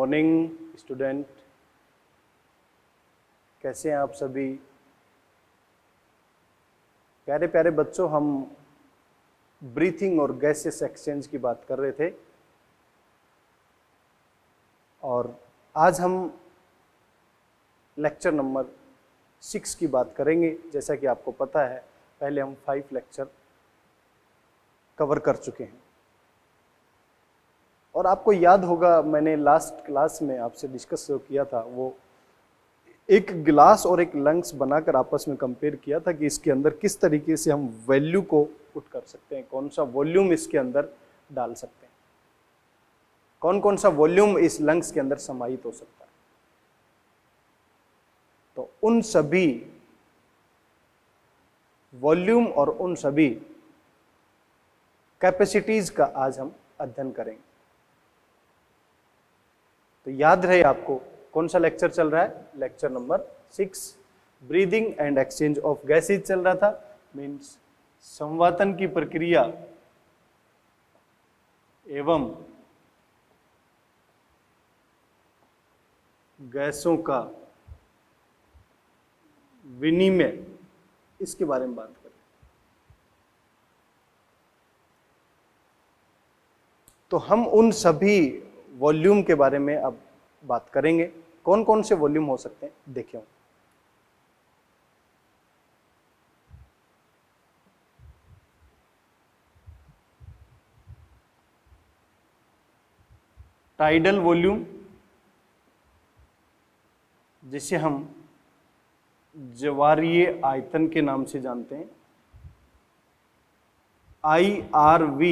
Morning student, कैसे हैं आप सभी? प्यारे प्यारे बच्चों, हम ब्रीथिंग और गैसेस एक्सचेंज की बात कर रहे थे और आज हम लेक्चर नंबर 6 की बात करेंगे। जैसा कि आपको पता है, पहले हम 5 लेक्चर कवर कर चुके हैं और आपको याद होगा, मैंने लास्ट क्लास में आपसे डिस्कस जो किया था वो एक गिलास और एक लंग्स बनाकर आपस में कंपेयर किया था कि इसके अंदर किस तरीके से हम वैल्यू को पुट कर सकते हैं, कौन सा वॉल्यूम इसके अंदर डाल सकते हैं, कौन कौन सा वॉल्यूम इस लंग्स के अंदर समाहित हो सकता है। तो उन सभी वॉल्यूम और उन सभी कैपेसिटीज का आज हम अध्ययन करेंगे। तो याद रहे आपको कौन सा लेक्चर चल रहा है? Lecture number 6, breathing and exchange of gases चल रहा था। मीन्स संवातन की प्रक्रिया एवं गैसों का विनिमय, इसके बारे में बात करें। तो हम उन सभी वॉल्यूम के बारे में अब बात करेंगे। कौन कौन से वॉल्यूम हो सकते हैं, देखिए। टाइडल वॉल्यूम, जिसे हम ज्वारीय आयतन के नाम से जानते हैं, IRV,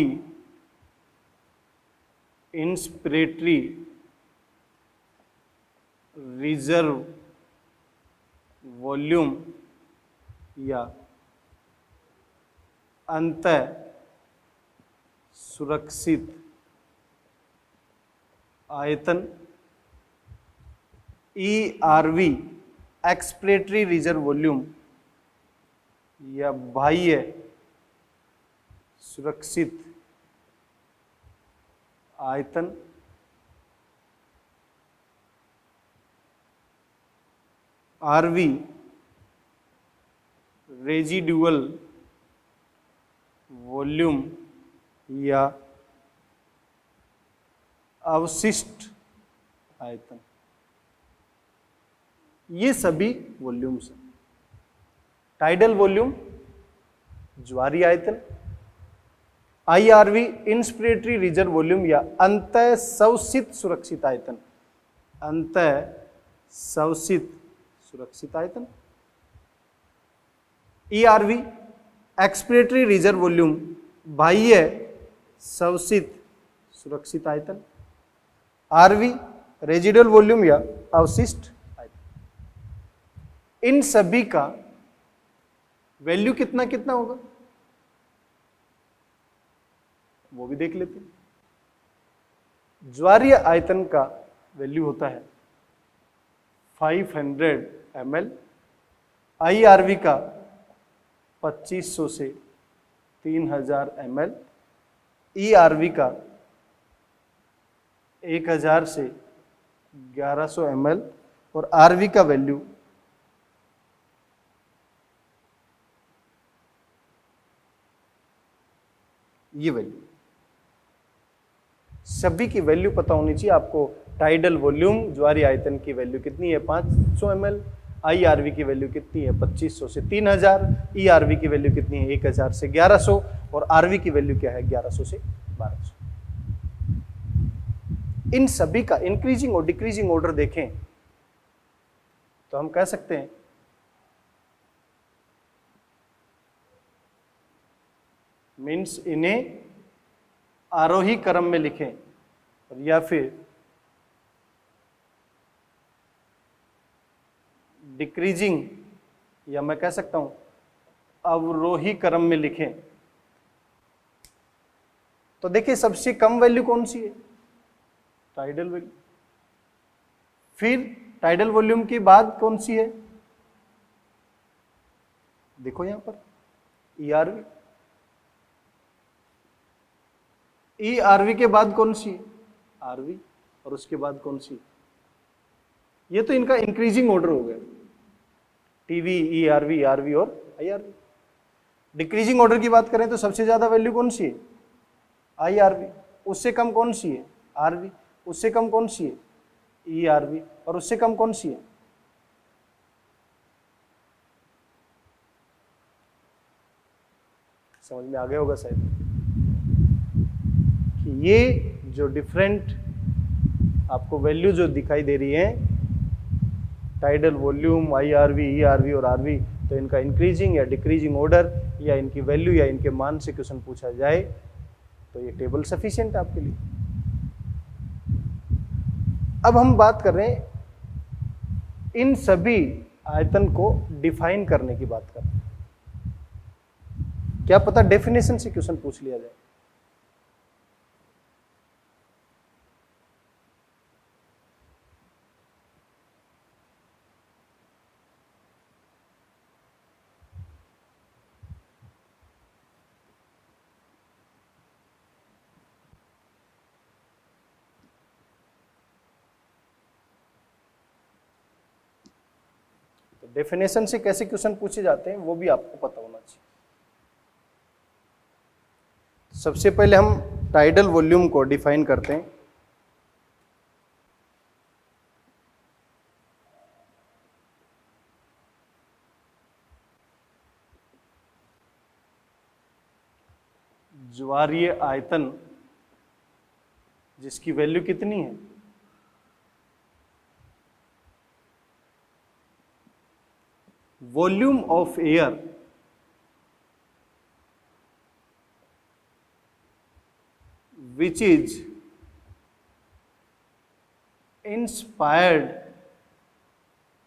इंस्पिरेटरी रिजर्व वॉल्यूम या अंतः सुरक्षित आयतन, ERV, एक्सपिरेटरी रिजर्व वॉल्यूम या बाह्य सुरक्षित आयतन, RV, रेजिडुअल वॉल्यूम या अवशिष्ट आयतन। ये सभी वॉल्यूम्स हैं। टाइडल वॉल्यूम ज्वारीय आयतन, IRV, इंस्पिरेटरी रिजर्व वॉल्यूम या अंतः संवसित सुरक्षित आयतन, अंतः संवसित सुरक्षित आयतन, ERV, एक्सपिरेटरी रिजर्व वॉल्यूम, बाह्य संवसित सुरक्षित आयतन, RV, रेजिडुअल वॉल्यूम या अवशिष्ट आयतन। इन सभी का वैल्यू कितना कितना होगा वो भी देख लेते हैं। ज्वारीय आयतन का वैल्यू होता है 500 ml, IRV का 2500 से 3000 ml, ERV का 1000 से 1100 ml और RV का वैल्यू ये वैल्यू। सभी की वैल्यू पता होनी चाहिए आपको। टाइडल वॉल्यूम ज्वारीय आयतन की वैल्यू कितनी है? 500 ml, IRV की वैल्यू कितनी है? 2500 से 3000, ERV की वैल्यू कितनी है? 1000 से 1100 और RV की वैल्यू क्या है? 1100 से 1200। इन सभी का इंक्रीजिंग और डिक्रीजिंग ऑर्डर देखें तो हम कह सकते हैं मीन्स इन्हें आरोही क्रम में लिखें या फिर डिक्रीजिंग, या मैं कह सकता हूं अवरोही क्रम में लिखें। तो देखिए, सबसे कम वैल्यू कौन सी है? Tidal value. फिर टाइडल वॉल्यूम के बाद कौन सी है? देखो यहां पर ERV। ERV के बाद कौन सी है? RV। और उसके बाद कौन सी? ये तो इनका इंक्रीजिंग ऑर्डर हो गया, टीवी, ईआरवी, आरवी और आईआरवी। डिक्रीजिंग ऑर्डर की बात करें तो सबसे ज्यादा वैल्यू कौन सी है? आईआरवी। उससे कम कौन सी है? आरवी। उससे कम कौन सी है? ईआरवी। और उससे कम कौन सी है? समझ में आ गया होगा शायद कि ये जो डिफरेंट आपको वैल्यू जो दिखाई दे रही है, टाइडल वॉल्यूम, आईआरवी, ईआरवी और आरवी, तो इनका इंक्रीजिंग या डिक्रीजिंग ऑर्डर या इनकी वैल्यू या इनके मान से क्वेश्चन पूछा जाए तो ये टेबल सफिशिएंट है आपके लिए। अब हम बात कर रहे हैं इन सभी आयतन को डिफाइन करने की बात कर रहे हैं। क्या पता डेफिनेशन से क्वेश्चन पूछ लिया जाए। तो डेफिनेशन से कैसे क्वेश्चन पूछे जाते हैं वो भी आपको पता होना चाहिए। सबसे पहले हम टाइडल वॉल्यूम को डिफाइन करते हैं। ज्वारीय आयतन जिसकी वैल्यू कितनी है? Volume of air which is inspired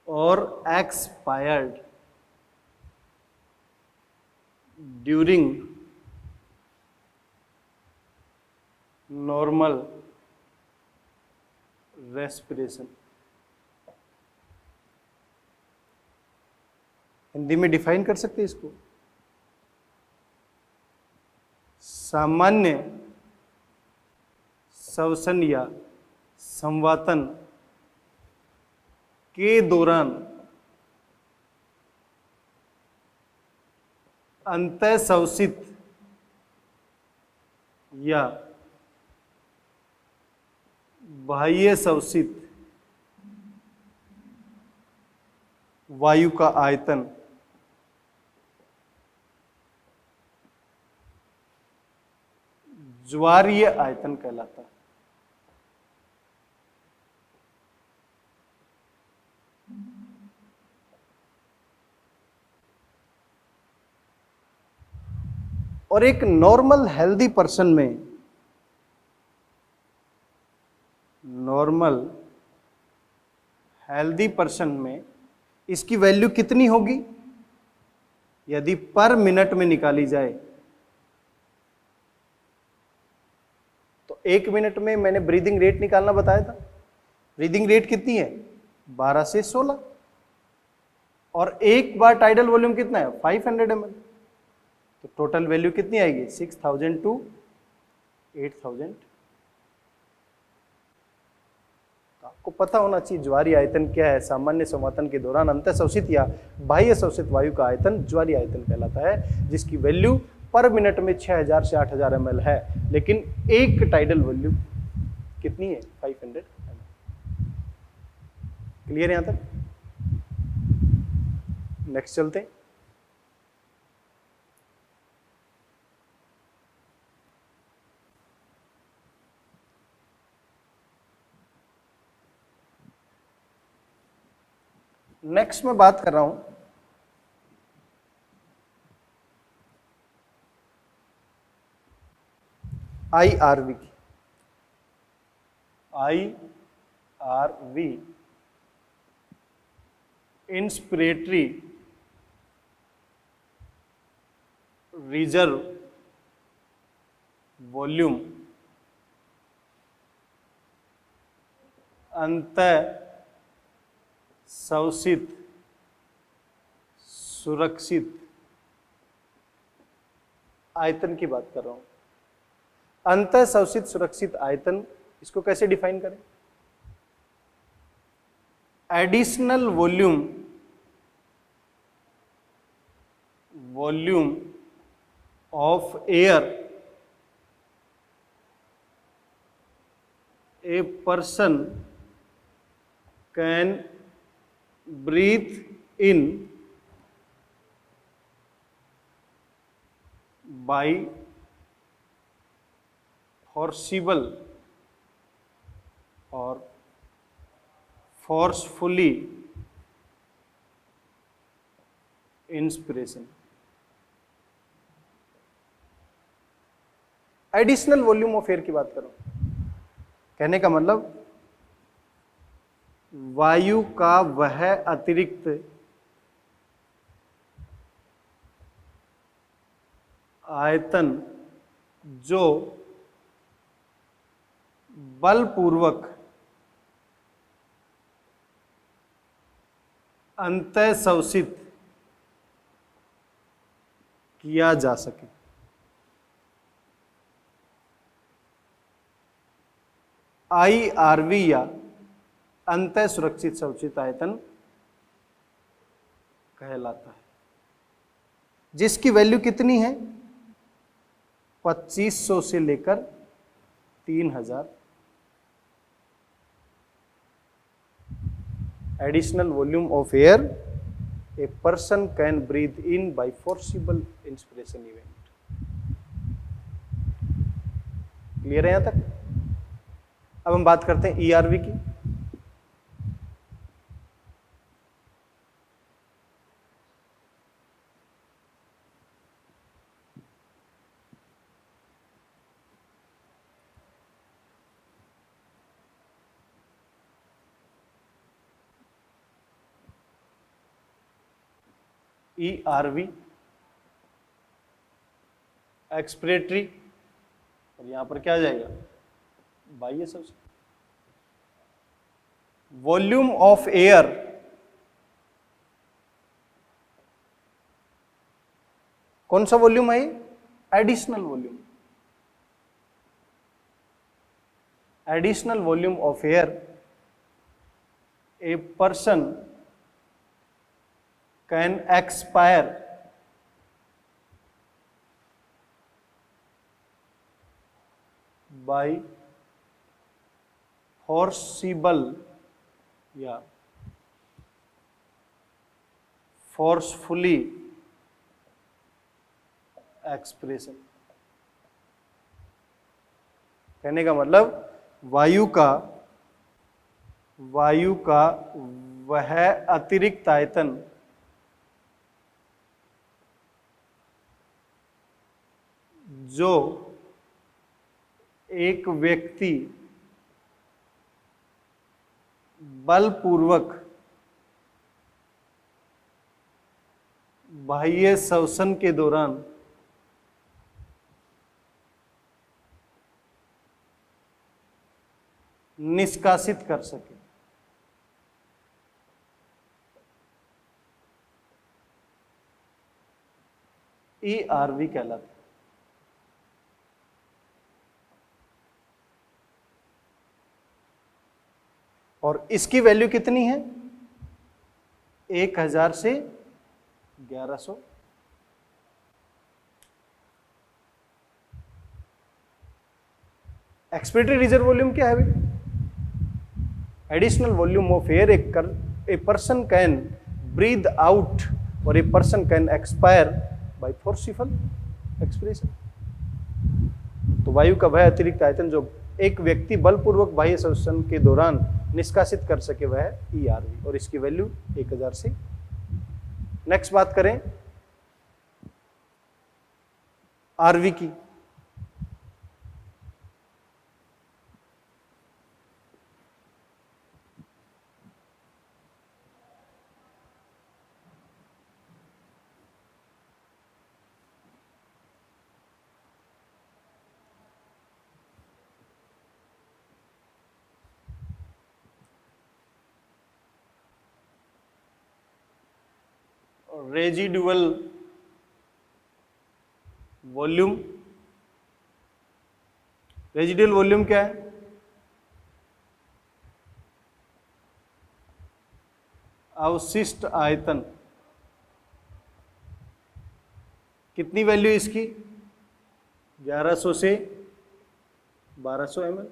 or expired during normal respiration। Hindi में डिफाइन कर सकते हैं इसको, सामान्य श्वसन या संवातन के दौरान अंतःश्वसित या बाह्य श्वसित वायु का आयतन ज्वारीय आयतन कहलाता है। और एक नॉर्मल हेल्दी पर्सन में, नॉर्मल हेल्दी पर्सन में इसकी वैल्यू कितनी होगी यदि पर मिनट में निकाली जाए? तो 1 मिनट में मैंने ब्रीदिंग रेट निकालना बताया था। ब्रीदिंग रेट कितनी है? 12 से 16। और एक बार टाइडल वॉल्यूम कितना है? 500 ml। तो टोटल वैल्यू कितनी आएगी? 6000 टू 8000। तो आपको पता होना चाहिए ज्वारीय आयतन क्या है। सामान्य संवातन के दौरान अंतःश्वसित या बाह्य श्वसित वायु का आयतन ज्वारीय आयतन कहलाता है, जिसकी वैल्यू पर मिनट में 6000 से 8000 ml है, लेकिन एक टाइडल वॉल्यूम कितनी है? 500 ml। क्लियर है यहां तक? नेक्स्ट चलते हैं। नेक्स्ट मैं बात कर रहा हूं आईआरवी की। आईआरवी इंस्पिरेटरी रिजर्व वॉल्यूम अंतःश्वसित सुरक्षित आयतन की बात कर रहा हूं। अंतःश्वसित सुरक्षित आयतन, इसको कैसे डिफाइन करें? Additional volume of air a person can breathe in by forcible और forcefully inspiration. Additional volume of air की बात करो, कहने का मतलब वायु का वह अतिरिक्त आयतन जो बलपूर्वक अंतःशोषित किया जा सके। IRV या अंतः सुरक्षित संचित आयतन कहलाता है, जिसकी वैल्यू कितनी है 2500 से लेकर 3000। Additional volume of air a person can breathe in by forcible inspiration event. Clear है यहां तक? अब हम बात करते हैं ERV की। ERV एक्सपिरेटरी, और यहां पर क्या आ जाएगा बाह्य सबसे। वॉल्यूम ऑफ एयर कौन सा वॉल्यूम है? Additional volume. Additional volume of air a person can expire by forcible या फोर्सफुली एक्सप्रेशन। कहने का मतलब वायु का वह अतिरिक्त आयतन जो एक व्यक्ति बलपूर्वक बाह्य श्वसन के दौरान निष्कासित कर सके। ERV कहलाता है। और इसकी वैल्यू कितनी है 1000 से 1100। एक्सपिरेटरी रिजर्व वॉल्यूम क्या है भाई? Additional volume of air a person can breathe out और a person can expire by forcible expression. तो वायु का वह अतिरिक्त आयतन जो एक व्यक्ति बलपूर्वक बाह्य श्वसन के दौरान निष्कासित कर सके वह है ERV, और इसकी वैल्यू 1000 से। नेक्स्ट बात करें RV की। Residual volume. रेजिडुअल वॉल्यूम क्या है? अवशिष्ट आयतन, कितनी वैल्यू इसकी, 1100 से 1200 ml।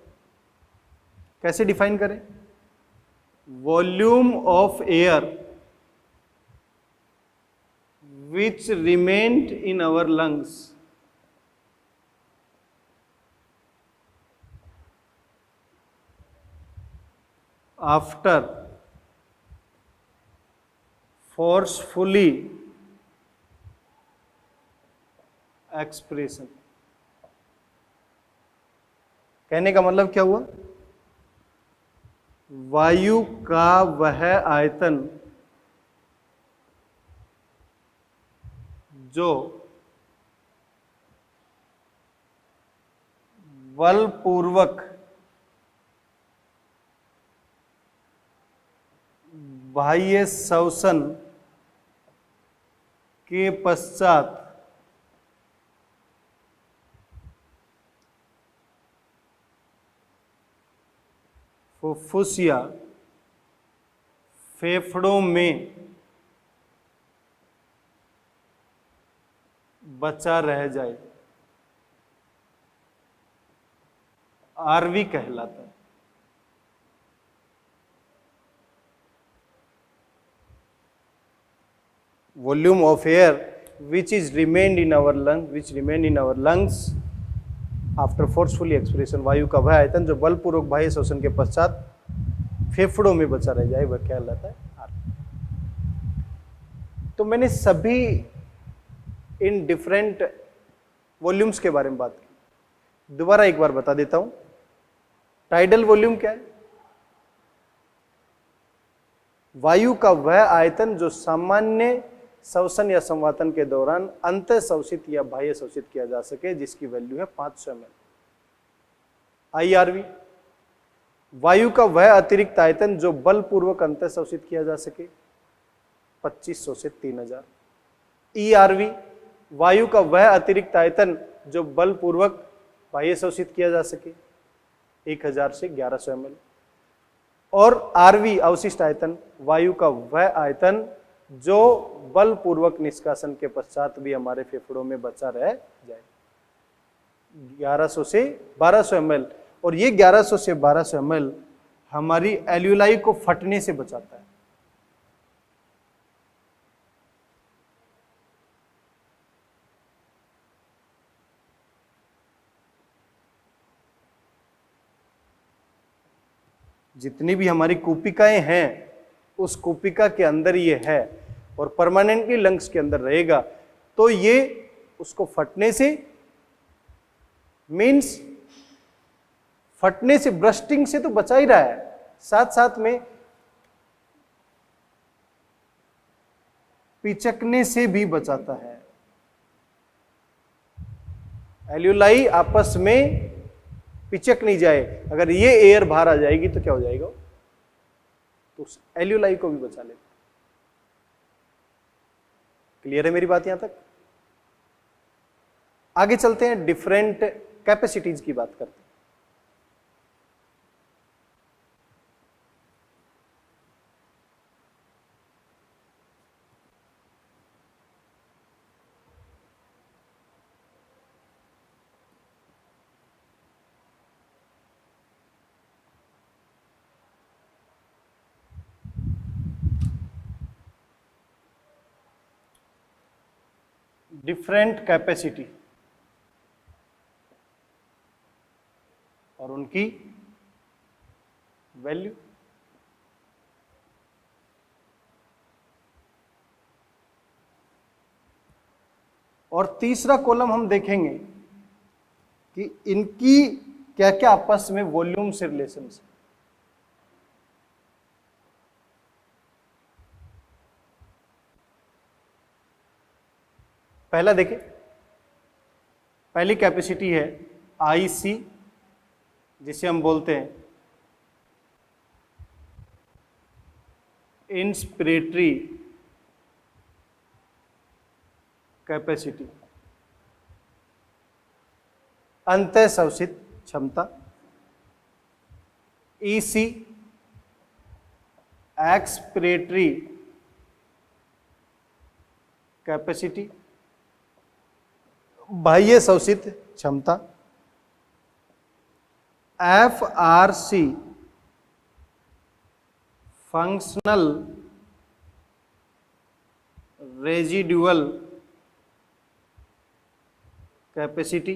कैसे डिफाइन करें, volume of air which remained in our lungs after forcefully expression. कहने का मतलब क्या हुआ, वायु का वह आयतन जो बलपूर्वक बाह्य श्वसन के पश्चात फुफ्फुस या फेफड़ों में बचा रह जाए, आरवी कहलाता है। Volume of air which remain in our lungs after forcefully expiration, वायु का वह आयतन जो बलपूर्वक बाह्य श्वसन के पश्चात फेफड़ों में बचा रह जाए, वह क्या कहलाता है, आरवी। तो मैंने सभी इन डिफरेंट वॉल्यूम्स के बारे में बात की, दोबारा एक बार बता देता हूं। टाइडल वॉल्यूम क्या है, वायु का वह आयतन जो सामान्य श्वसन या संवातन के दौरान अंतः शोषित या बाह्य शोषित किया जा सके, जिसकी वैल्यू है 500 ml। आईआरवी, वायु का वह अतिरिक्त आयतन जो बलपूर्वक अंतः शोषित किया जा सके, 2500 से 3000। ईआरवी, वायु का वह अतिरिक्त आयतन जो बलपूर्वक बाह्य शोषित किया जा सके, 1000 से 1100 ml। और आरवी, अवशिष्ट आयतन, वायु का वह आयतन जो बलपूर्वक निष्कासन के पश्चात भी हमारे फेफड़ों में बचा रह जाए, 1100 से 1200 ml। और ये 1100 से 1200 ml हमारी एल्यूलाई को फटने से बचाता है। जितनी भी हमारी कूपिकाएं हैं, उस कूपिका के अंदर ये है और परमानेंटली लंग्स के अंदर रहेगा, तो ये उसको फटने से, मीन्स फटने से, ब्रस्टिंग से तो बचा ही रहा है, साथ साथ में पिचकने से भी बचाता है। एल्यूलाई आपस में पिचक नहीं जाए, अगर ये एयर बाहर आ जाएगी तो क्या हो जाएगा, तो उस एल्यूलाई को भी बचा लेता। क्लियर है मेरी बात यहां तक? आगे चलते हैं, डिफरेंट कैपेसिटीज की बात करते हैं। डिफरेंट कैपेसिटी और उनकी वैल्यू। और तीसरा कॉलम हम देखेंगे कि इनकी क्या क्या आपस में वॉल्यूम से रिलेशन है। पहला देखें, पहली कैपेसिटी है आईसी, जिसे हम बोलते हैं इंस्पिरेटरी कैपेसिटी, अंतः शोषित क्षमता। ईसी एक्सपिरेटरी कैपेसिटी, बाह्य शोषित क्षमता, FRC फंक्शनल रेजिडुअल कैपेसिटी,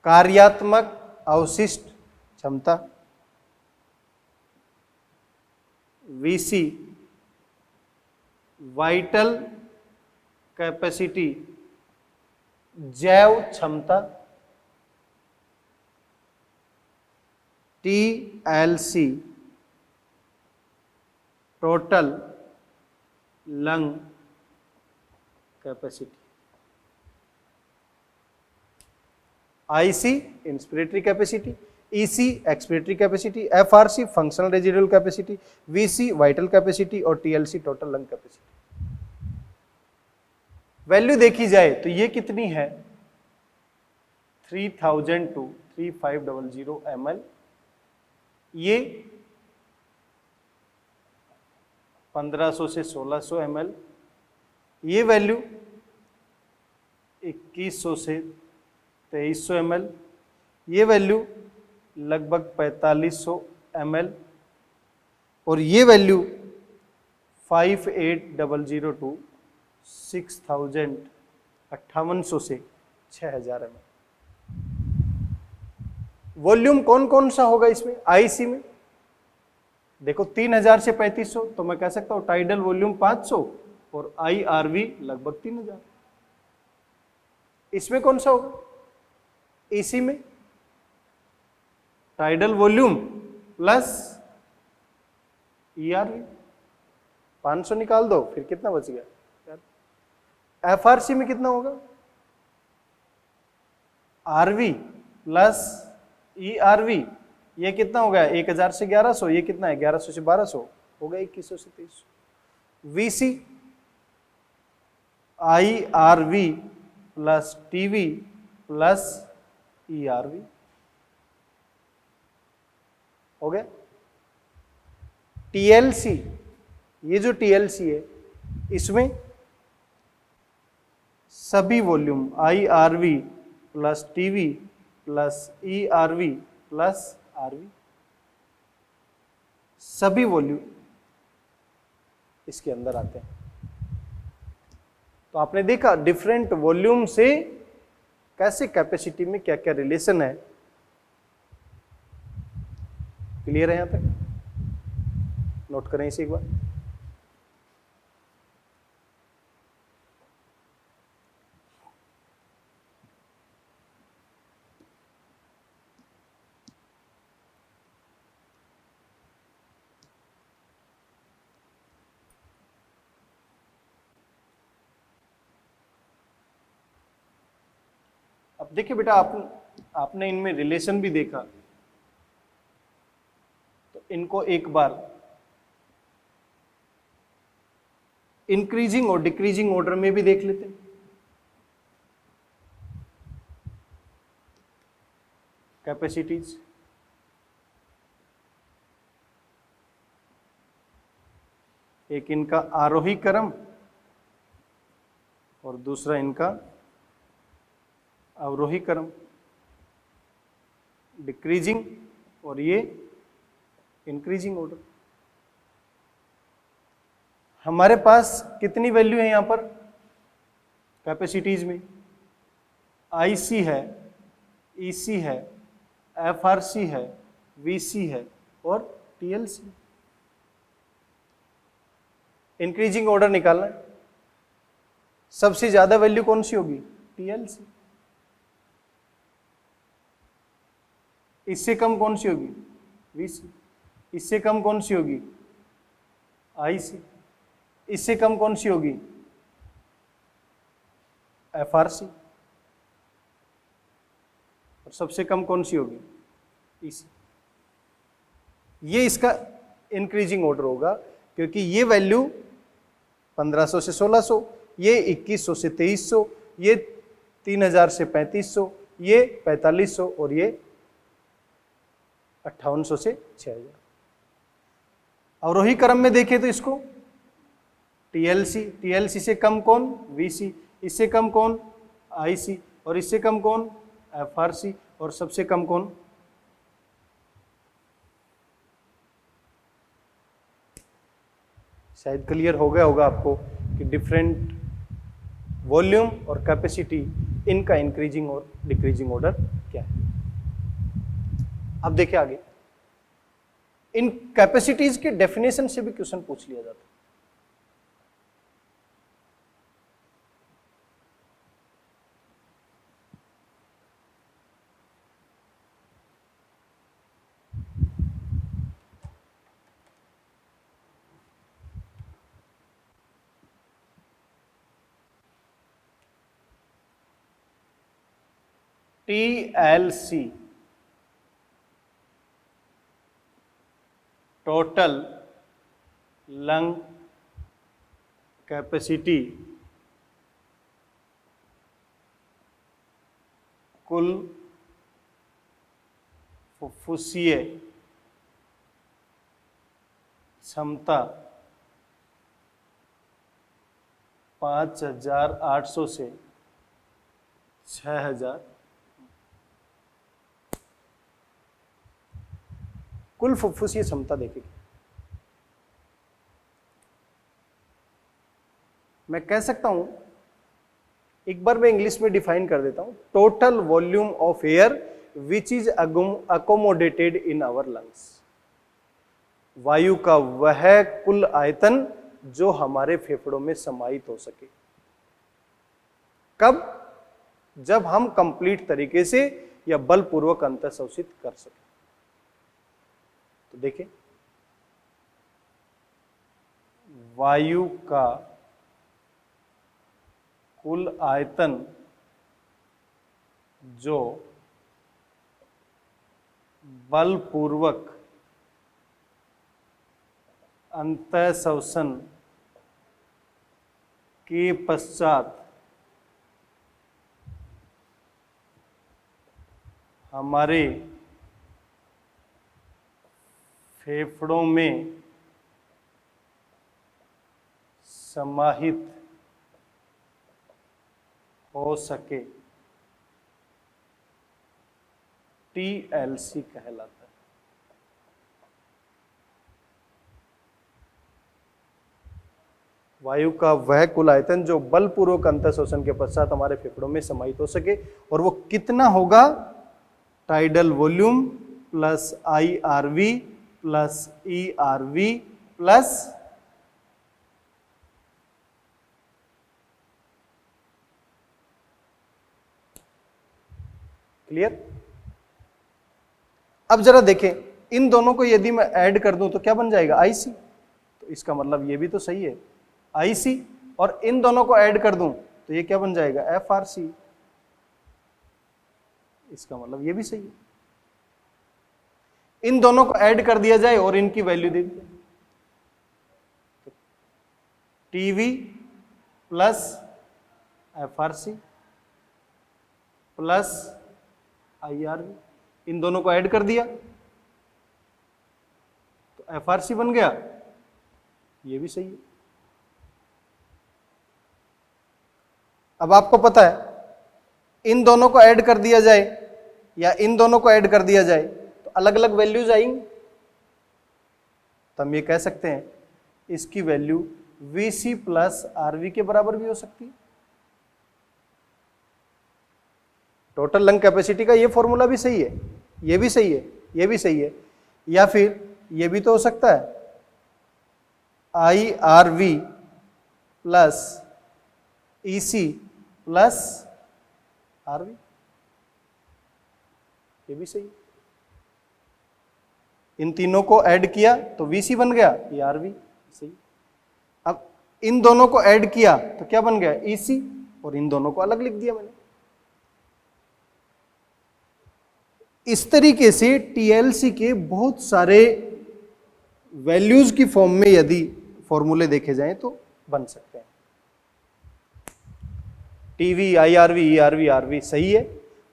कार्यात्मक अवशिष्ट क्षमता, VC वाइटल कैपेसिटी जैव क्षमता, TLC total lung capacity, IC inspiratory capacity, EC expiratory capacity, FRC functional residual capacity, VC vital capacity और TLC total lung capacity. Value देखी जाए तो ये कितनी है 3000 to 3500 ml, ये 1500 से 1600 ml, ये वैल्यू 2100 से 2300 ml, ये वैल्यू लगभग 4500 ml और ये वैल्यू 5800 टू 6000 5800 से 6000 ml। वॉल्यूम कौन कौन सा होगा इसमें? आईसी में देखो 3000 से 3500, तो मैं कह सकता हूं टाइडल वॉल्यूम 500 और IRV लगभग 3000। इसमें कौन सा होगा? एसी में टाइडल वॉल्यूम प्लस ERV, 500 निकाल दो फिर कितना बच गया? FRC में कितना होगा? RV प्लस ERV, ये कितना हो गया? 1000 से 1100, ये कितना है? 1100 से 1200 हो गया, 2100 से 2300। VC IRV plus TV plus ERV हो गया। TLC, ये जो TLC है इसमें सभी volume IRV plus TV plus ERV plus RV, सभी वॉल्यूम इसके अंदर आते हैं। तो आपने देखा डिफरेंट वॉल्यूम से कैसे कैपेसिटी में क्या क्या रिलेशन है। क्लियर है? यहां तक नोट करें इसे एक बार। अब देखिए बेटा, आपने इनमें रिलेशन भी देखा, तो इनको एक बार इंक्रीजिंग और डिक्रीजिंग ऑर्डर में भी देख लेते हैं। कैपेसिटीज एक इनका आरोही क्रम और दूसरा इनका अवरोही क्रम, डिक्रीजिंग और ये इंक्रीजिंग ऑर्डर। हमारे पास कितनी वैल्यू है यहां पर कैपेसिटीज में? IC है, EC है, FRC है, VC है और TLC। इंक्रीजिंग ऑर्डर निकालना है। सबसे ज्यादा वैल्यू कौन सी होगी? TLC। इससे कम कौन सी होगी? VC। इससे कम कौन सी होगी? IC। इससे कम कौन सी होगी? FRC। और सबसे कम कौन सी होगी? EC। ये इसका इंक्रीजिंग ऑर्डर होगा, क्योंकि ये वैल्यू 1500 से 1600, ये 2100 से 2300, ये 3000 से 3500, ये 4500 और ये 5800 से 6000। अवरोही क्रम में देखें तो इसको टीएलसी से कम कौन, वीसी, इससे कम कौन, आईसी, और इससे कम कौन, एफआरसी, और सबसे कम कौन, शायद क्लियर हो गया होगा आपको कि डिफरेंट वॉल्यूम और कैपेसिटी, इनका इंक्रीजिंग और डिक्रीजिंग ऑर्डर क्या है। अब देखिए आगे, इन कैपेसिटीज के डेफिनेशन से भी क्वेश्चन पूछ लिया जाता है। TLC टोटल लंग कैपेसिटी, कुल फुफ्फुसीय क्षमता 5800 से 6000, कुल फुफ्फुसीय क्षमता देखेगी। मैं कह सकता हूं, एक बार मैं इंग्लिश में डिफाइन कर देता हूं, total volume of air which is accommodated in our lungs. वायु का वह कुल आयतन जो हमारे फेफड़ों में समाहित हो सके। कब? जब हम कंप्लीट तरीके से या बलपूर्वक अंतःशोषित कर सके। तो देखिए, वायु का कुल आयतन जो बलपूर्वक अंतःशोषण के पश्चात हमारे फेफड़ों में समाहित हो सके, TLC कहलाता है। वायु का वह कुल आयतन जो बलपूर्वक अंतःशोषण के पश्चात हमारे फेफड़ों में समाहित हो सके, और वो कितना होगा? Tidal volume plus IRV plus ERV plus clear. अब जरा देखें, इन दोनों को यदि मैं ऐड कर दूं तो क्या बन जाएगा? IC। तो इसका मतलब ये भी तो सही है, IC, और इन दोनों को ऐड कर दूं तो ये क्या बन जाएगा? FRC। इसका मतलब ये भी सही है। इन दोनों को ऐड कर दिया जाए और इनकी वैल्यू दे दी, तो TV plus FRC plus IRV, इन दोनों को ऐड कर दिया तो FRC बन गया। ये भी सही है। अब आपको पता है, इन दोनों को ऐड कर दिया जाए या इन दोनों को ऐड कर दिया जाए तो अलग अलग वैल्यूज आएंगी। तो हम ये कह सकते हैं इसकी वैल्यू VC प्लस RV के बराबर भी हो सकती है। टोटल लंग कैपेसिटी का ये फॉर्मूला भी सही है, ये भी सही है, ये भी सही है, या फिर ये भी तो हो सकता है IRV plus EC plus RV, ये भी सही है। इन तीनों को ऐड किया तो VC बन गया, ये RV सही। अब इन दोनों को ऐड किया तो क्या बन गया? EC, और इन दोनों को अलग लिख दिया मैंने। इस तरीके से TLC के बहुत सारे वैल्यूज की फॉर्म में यदि फॉर्मूले देखे जाएं तो बन सकते हैं। TV, IRV, ERV, RV सही है।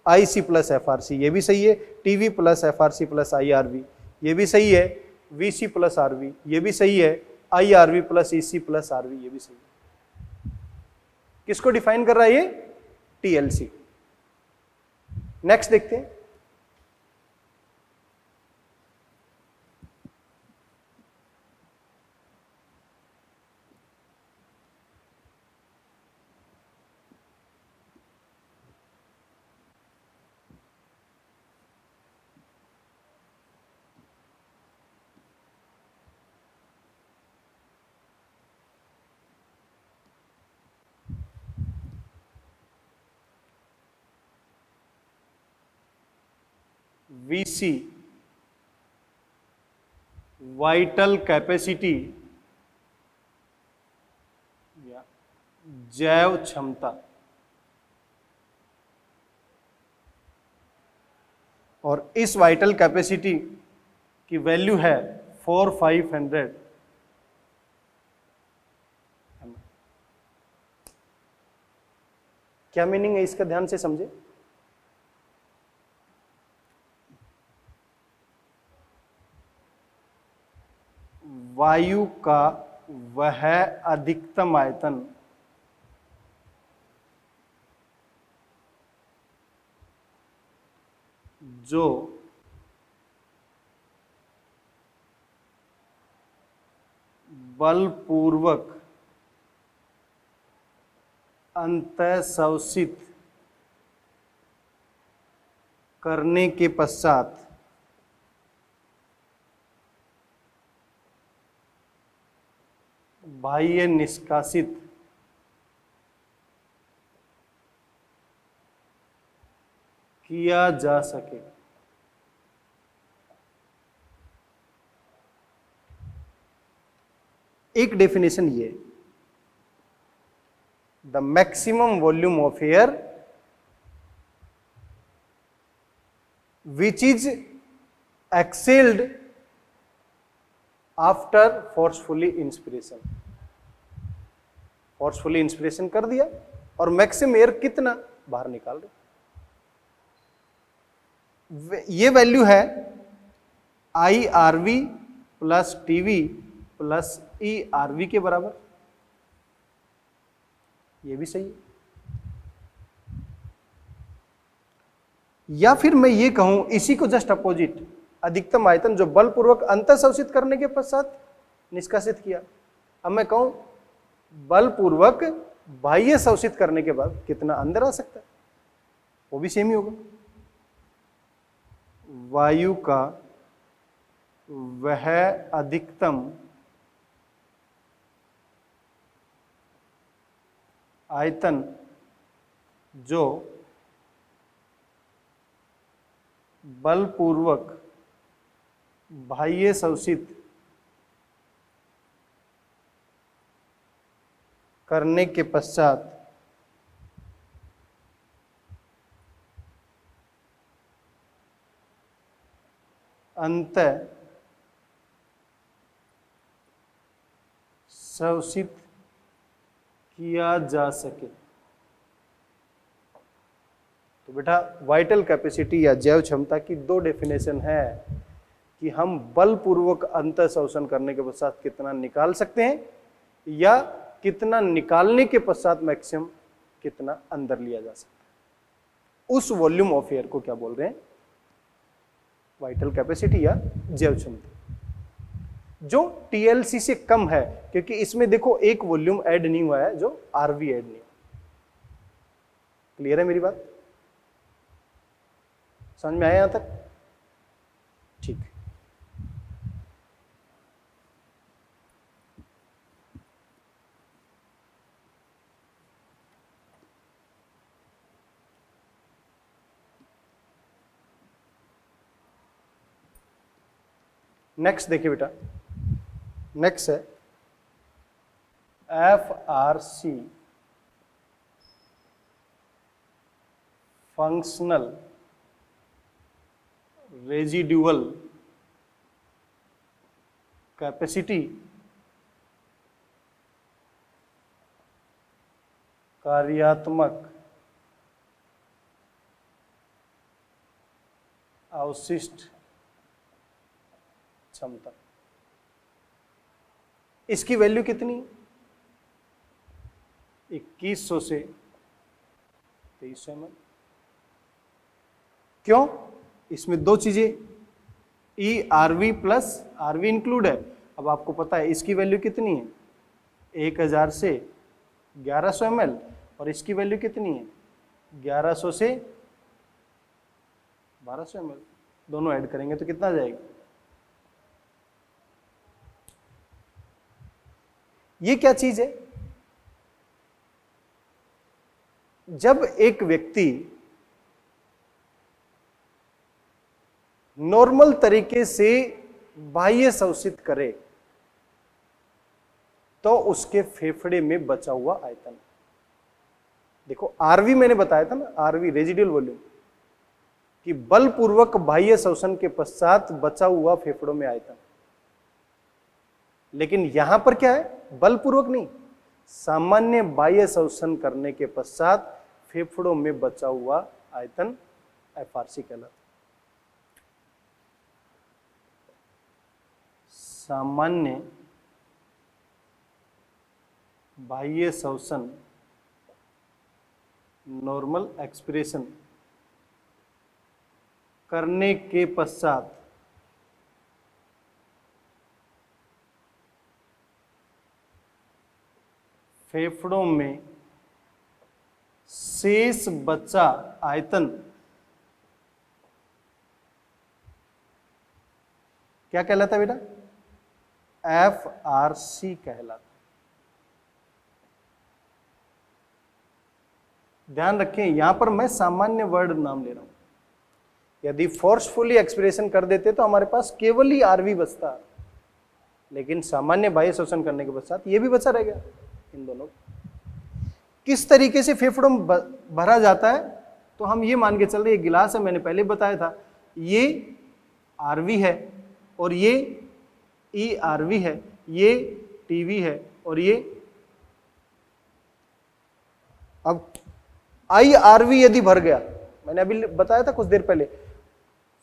IC प्लस FRC ये भी सही है। TV plus FRC plus IRV ये भी सही है। VC प्लस RV ये भी सही है। I R V plus E C plus R V, ये भी सही है। किसको डिफाइन कर रहा है ये? टीएलसी। नेक्स्ट देखते हैं। वीसी वाइटल कैपेसिटी या जैव क्षमता, और इस वाइटल कैपेसिटी की वैल्यू है 4500। क्या मीनिंग है इसका, ध्यान से समझे। वायु का वह अधिकतम आयतन जो बलपूर्वक अंतःशोषित करने के पश्चात बाह्य निष्कासित किया जा सके। एक डेफिनेशन ये, the maximum volume of air which is excelled after forcefully inspiration. Forcefully inspiration कर दिया और मैक्सिमम एयर कितना बाहर निकाल रहे, ये वैल्यू है I R V plus TV plus E R V के बराबर। ये भी सही है। या फिर मैं ये कहूं इसी को जस्ट अपोजिट, अधिकतम आयतन जो बलपूर्वक अंतःशोषित करने के पश्चात निष्कासित किया। अब मैं कहूं बलपूर्वक बाह्य शोषित करने के बाद कितना अंदर आ सकता है, वो भी सेम ही होगा। वायु का वह अधिकतम आयतन जो बलपूर्वक बाह्य शोषित करने के पश्चात अंतः शोषित किया जा सके। तो बेटा वाइटल कैपेसिटी या जैव क्षमता की दो डेफिनेशन है कि हम बलपूर्वक अंतः शोषण करने के पश्चात कितना निकाल सकते हैं, या कितना निकालने के पश्चात मैक्सिमम कितना अंदर लिया जा सकता है। उस वॉल्यूम ऑफ एयर को क्या बोल रहे हैं? वाइटल कैपेसिटी या जैव क्षमता, जो टीएलसी से कम है, क्योंकि इसमें देखो एक वॉल्यूम ऐड नहीं हुआ है, जो आरवी ऐड नहीं हुआ। क्लियर है मेरी बात? समझ में आया यहां तक? ठीक। नेक्स्ट देखिए बेटा, नेक्स्ट है FRC फंक्शनल रेजिडुअल कैपेसिटी कार्यात्मक अवशिष्ट क्षमता। इसकी वैल्यू कितनी है? 2100 से 2300 ml। क्यों? इसमें दो चीजें, E R V plus R V include है। अब आपको पता है इसकी वैल्यू कितनी है, 1000 से 1100 ml, और इसकी वैल्यू कितनी है, 1100 से 1200 ml। दोनों ऐड करेंगे तो कितना जाएगा? ये क्या चीज है? जब एक व्यक्ति नॉर्मल तरीके से बाह्य शोषित करे तो उसके फेफड़े में बचा हुआ आयतन, देखो आरवी मैंने बताया था ना, आरवी रेजिडुअल वॉल्यूम, कि बलपूर्वक बाह्य शोषण के पश्चात बचा हुआ फेफड़ों में आयतन। लेकिन यहां पर क्या है, बलपूर्वक नहीं, सामान्य बाह्य शोषण करने के पश्चात फेफड़ों में बचा हुआ आयतन एफआरसी कहलाता है। सामान्य बाह्य शोषण, नॉर्मल एक्सप्रेशन करने के पश्चात फेफड़ों में शेष बचा आयतन क्या कहलाता है बेटा? एफआरसी कहलाता। ध्यान रखें, यहां पर मैं सामान्य वर्ड नाम ले रहा हूं। यदि फोर्सफुली एक्सप्रेशन कर देते तो हमारे पास केवल ही आरवी बचता, लेकिन सामान्य बाह्य शोषण करने के पश्चात ये भी बचा रह गया। इन दोनों किस तरीके से फेफड़ों में भरा जाता है, तो हम ये मान के चल रहे, ये गिलास है, मैंने पहले बताया था, ये आरवी है और ये ई आरवी है, ये टीवी है और ये, अब आई आरवी यदि भर गया, मैंने अभी बताया था कुछ देर पहले,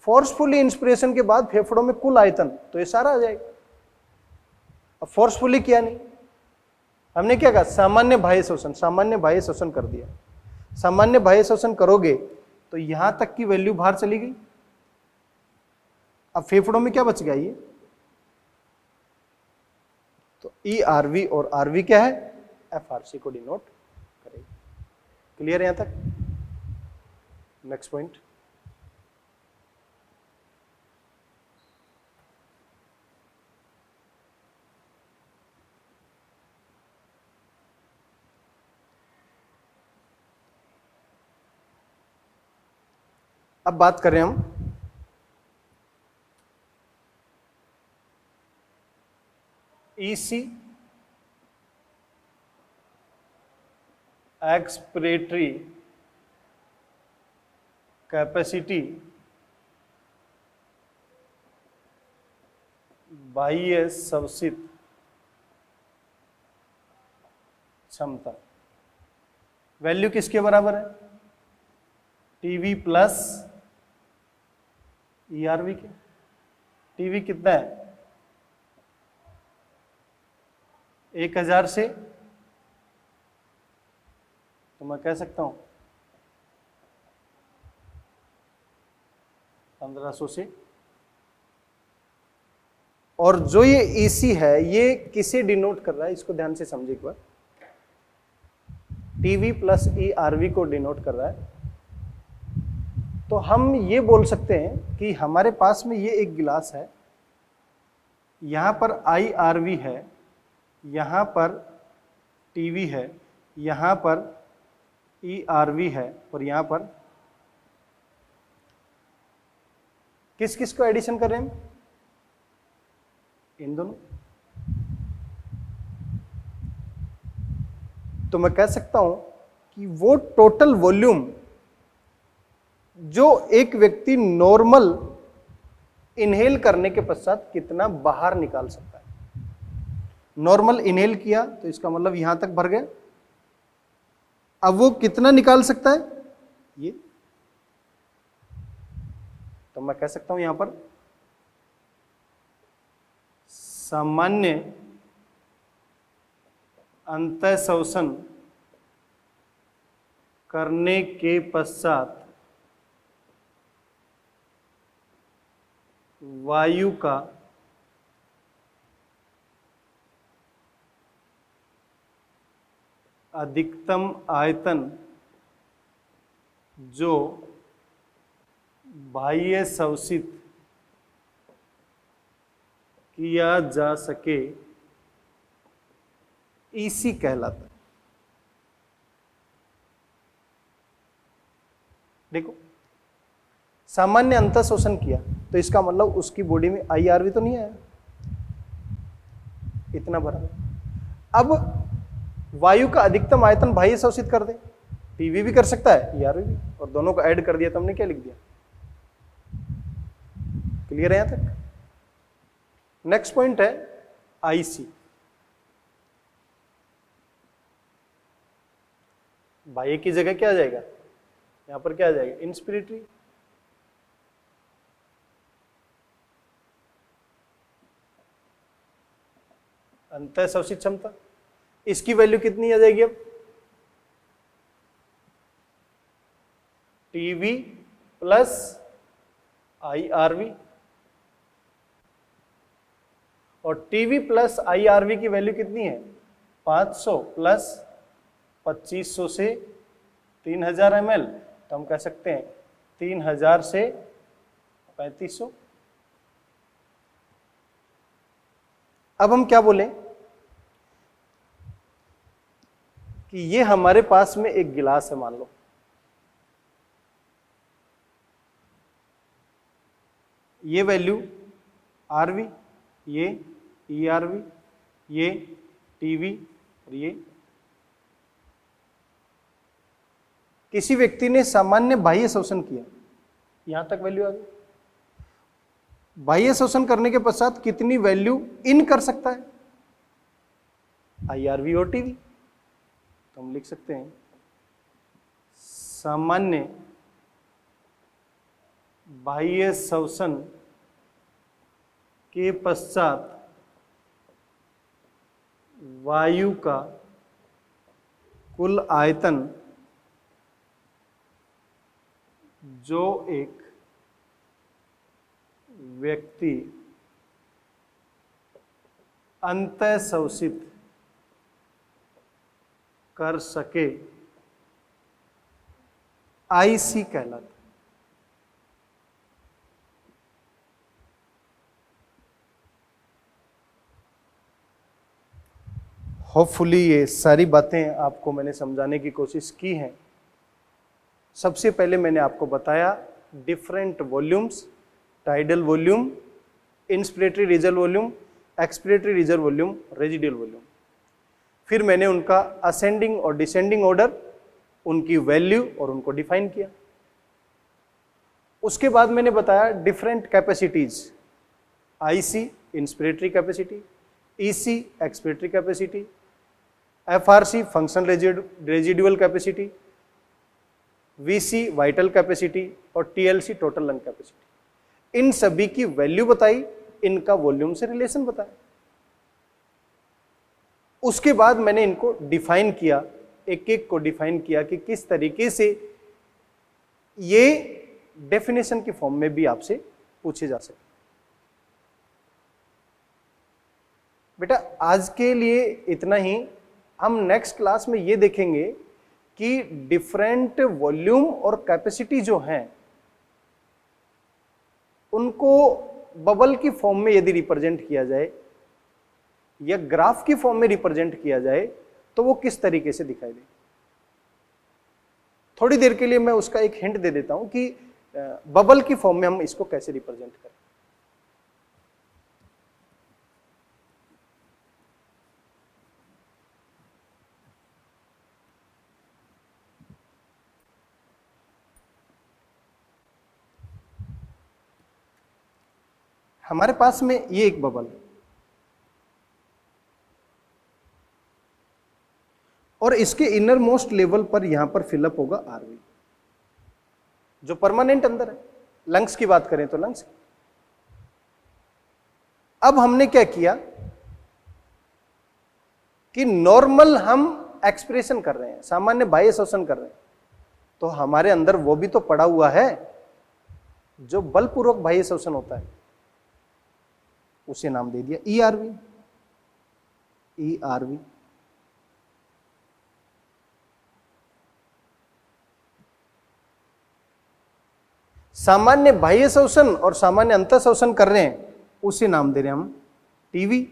फोर्सफुली इंस्पिरेशन के बाद फेफड़ों में कुल आयतन, तो ये सारा आ जाएगा। अब फोर्सफुली किया नहीं, हमने क्या कहा, सामान्य बाह्य शोषण, सामान्य बाह्य शोषण कर दिया। सामान्य बाह्य शोषण करोगे तो यहां तक की वैल्यू बाहर चली गई। अब फेफड़ों में क्या बच गया, ये तो ई आरवी और आरवी क्या है, एफआरसी को डिनोट करेगी। क्लियर है यहां तक? नेक्स्ट पॉइंट, अब बात करें हम ईसी एक्सपिरेटरी कैपेसिटी बाह्य शोषित क्षमता, वैल्यू किसके बराबर है, टीवी प्लस ईआरवी के। टीवी कितना है, 1000 से, तो मैं कह सकता हूं 1500 से। और जो ये ईसी है ये किसे डिनोट कर रहा है, इसको ध्यान से समझिए एक बार। टीवी प्लस ई आरवी को डिनोट कर रहा है। तो हम ये बोल सकते हैं कि हमारे पास में ये एक गिलास है, यहां पर आई आरवी है, यहां पर टीवी है, यहां पर ई आरवी है और यहां पर किस किस को एडिशन कर रहे हैं, इन दोनों। तो मैं कह सकता हूं कि वो टोटल वॉल्यूम जो एक व्यक्ति नॉर्मल इनहेल करने के पश्चात कितना बाहर निकाल सकता है। नॉर्मल इनहेल किया तो इसका मतलब यहां तक भर गया, अब वो कितना निकाल सकता है, ये। तो मैं कह सकता हूं यहां पर सामान्य अंतः शोषण करने के पश्चात वायु का अधिकतम आयतन जो बाह्य शोषित किया जा सके इसी कहलाता है। देखो, सामान्य अंतः शोषण किया तो इसका मतलब उसकी बॉडी में IRV तो नहीं आया, इतना भरा। अब वायु का अधिकतम आयतन बाह्य शोषित कर दे, PV भी कर सकता है, ERV भी, और दोनों को ऐड कर दिया तो हमने क्या लिख दिया? क्लियर है यहां तक? नेक्स्ट पॉइंट है IC। बाह्य की जगह क्या आ जाएगा? यहां पर क्या आ जाएगा? इंस्पिरेटरी। अंतः शोषित क्षमता, इसकी वैल्यू कितनी आ जाएगी अब? TV प्लस IRV, और TV प्लस IRV की वैल्यू कितनी है? 500 प्लस 2500 से 3000 ml, तो हम कह सकते हैं 3000 से 3500। अब हम क्या बोले कि ये हमारे पास में एक गिलास है, मान लो, ये वैल्यू RV, ये ERV, ये TV, और ये किसी व्यक्ति ने सामान्य बाह्य शोषण किया, यहां तक वैल्यू आ गई। बाह्य शोषण करने के पश्चात कितनी वैल्यू इन कर सकता है? IRV और TV। तो हम लिख सकते हैं सामान्य बाह्य शोषण के पश्चात वायु का कुल आयतन जो एक व्यक्ति अंतः शोषित कर सके IC कहलाता है। होपफुली ये सारी बातें आपको मैंने समझाने की कोशिश की है। सबसे पहले मैंने आपको बताया different volumes, tidal volume, inspiratory reserve volume, expiratory reserve volume, residual volume. फिर मैंने उनका असेंडिंग और डिसेंडिंग ऑर्डर, उनकी वैल्यू और उनको डिफाइन किया। उसके बाद मैंने बताया different capacities, IC inspiratory capacity, EC expiratory capacity, FRC functional residual capacity, VC vital capacity, और TLC टोटल लंग कैपेसिटी। इन सभी की वैल्यू बताई, इनका वॉल्यूम से रिलेशन बताया। उसके बाद मैंने इनको डिफाइन किया, एक एक को डिफाइन किया कि किस तरीके से ये डेफिनेशन के फॉर्म में भी आपसे पूछे जा सकते। बेटा आज के लिए इतना ही। हम नेक्स्ट क्लास में ये देखेंगे कि डिफरेंट वॉल्यूम और कैपेसिटी जो हैं उनको बबल की फॉर्म में यदि रिप्रेजेंट किया जाए या ग्राफ की फॉर्म में रिप्रेजेंट किया जाए तो वो किस तरीके से दिखाई दे। थोड़ी देर के लिए मैं उसका एक हिंट दे देता हूं कि बबल की फॉर्म में हम इसको कैसे रिप्रेजेंट करें। हमारे पास में ये एक बबल है और इसके इनर मोस्ट लेवल पर यहां पर फिलअप होगा RV, जो परमानेंट अंदर है। लंग्स की बात करें तो लंग्स। अब हमने क्या किया कि नॉर्मल हम एक्सप्रेशन कर रहे हैं, सामान्य बाह्य श्वसन कर रहे हैं, तो हमारे अंदर वो भी तो पड़ा हुआ है जो बलपूर्वक बाह्य श्वसन होता है, उसे नाम दे दिया ईआरवी। ईआरवी सामान्य बाह्य श्वसन और सामान्य अंतः श्वसन कर रहे हैं, उसे नाम दे रहे हैं हम टीवी।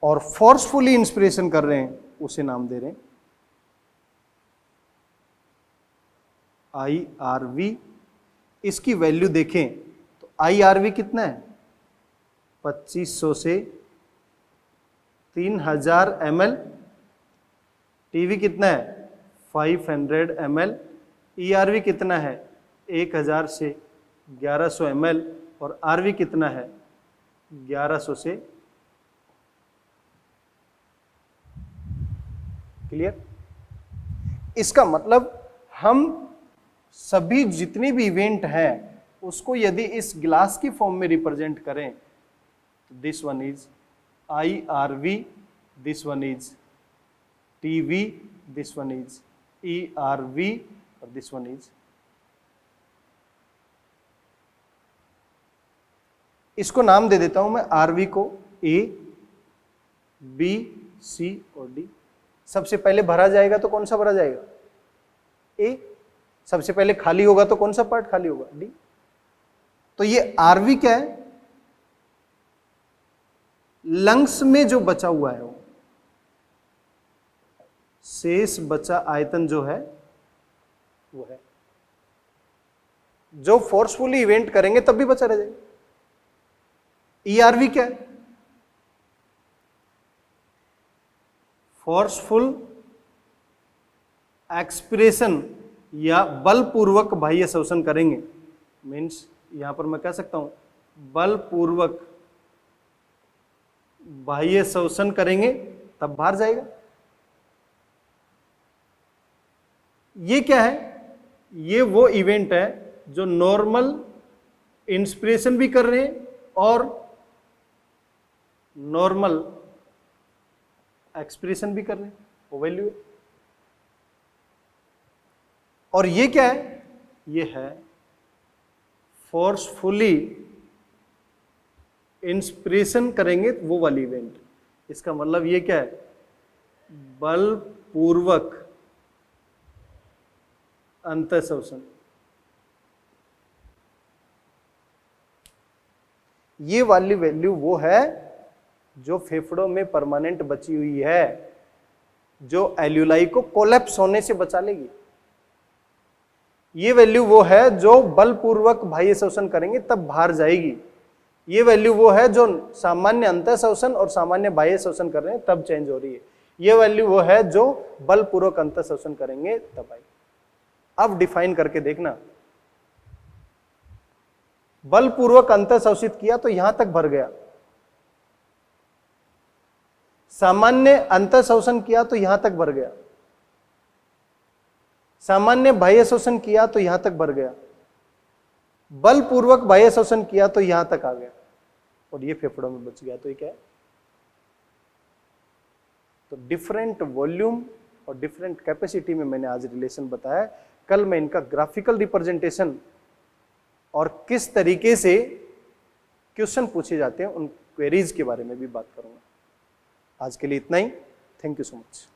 और फोर्सफुली इंस्पिरेशन कर रहे हैं, उसे नाम दे रहे हैं आईआरवी। इसकी वैल्यू देखें तो आईआरवी कितना है, 2500 से 3000 ml। टीवी कितना है, 500 ml। ईआरवी कितना है, 1000 से 1100 ml। और आरवी कितना है, 1100 से। क्लियर? इसका मतलब हम सभी जितनी भी इवेंट हैं उसको यदि इस ग्लास की फॉर्म में रिप्रेजेंट करें तो this one is IRV, this one is TV, this one is ERV और दिस वन इज। इसको नाम दे देता हूं मैं आरवी को ए, बी, सी और डी। सबसे पहले भरा जाएगा तो कौन सा भरा जाएगा, ए। सबसे पहले खाली होगा तो कौन सा पार्ट खाली होगा, डी। तो ये आरवी क्या है, लंग्स में जो बचा हुआ है वो शेष बचा आयतन जो है वो है, जो फोर्सफुली इवेंट करेंगे तब भी बचा रह जाएगा। ईआरवी क्या है, फोर्सफुल एक्सप्रेशन या बलपूर्वक बाह्य श्वसन करेंगे, मीन्स यहां पर मैं कह सकता हूं बलपूर्वक बाह्य श्वसन करेंगे तब बाहर जाएगा। ये क्या है, ये वो इवेंट है जो नॉर्मल इंस्पिरेशन भी कर रहे हैं और नॉर्मल एक्सप्रेशन भी कर रहे हैं, वो वैल्यू है। और ये क्या है, ये है फोर्सफुली इंस्पिरेशन करेंगे वो वाली इवेंट। इसका मतलब ये क्या है, बलपूर्वक अंतः श्वसन। ये वाली वैल्यू वो है जो फेफड़ों में परमानेंट बची हुई है, जो एल्यूलाई को कोलैप्स होने से बचा लेगी। ये वैल्यू वो है जो बलपूर्वक बाह्य श्वसन करेंगे तब बाहर जाएगी। ये वैल्यू वो है जो सामान्य अंतः श्वसन और सामान्य बाह्य श्वसन कर रहे हैं तब चेंज हो रही है। ये वैल्यू वो है जो बलपूर्वक अंतः श्वसन करेंगे तब आएगी। अब डिफाइन करके देखना, बलपूर्वक अंतः श्वसित किया तो यहां तक भर गया, सामान्य अंतः श्वसन किया तो यहां तक भर गया, सामान्य बाह्य श्वसन किया तो यहां तक भर गया, बलपूर्वक बाह्य श्वसन किया तो यहां तक आ गया और ये फेफड़ों में बच गया। तो ये क्या है, तो डिफरेंट वॉल्यूम और डिफरेंट कैपेसिटी में मैंने आज रिलेशन बताया। कल मैं इनका ग्राफिकल रिप्रेजेंटेशन और किस तरीके से क्वेश्चन पूछे जाते हैं उन क्वेरीज के बारे में भी बात करूंगा। आज के लिए इतना ही। Thank you so much.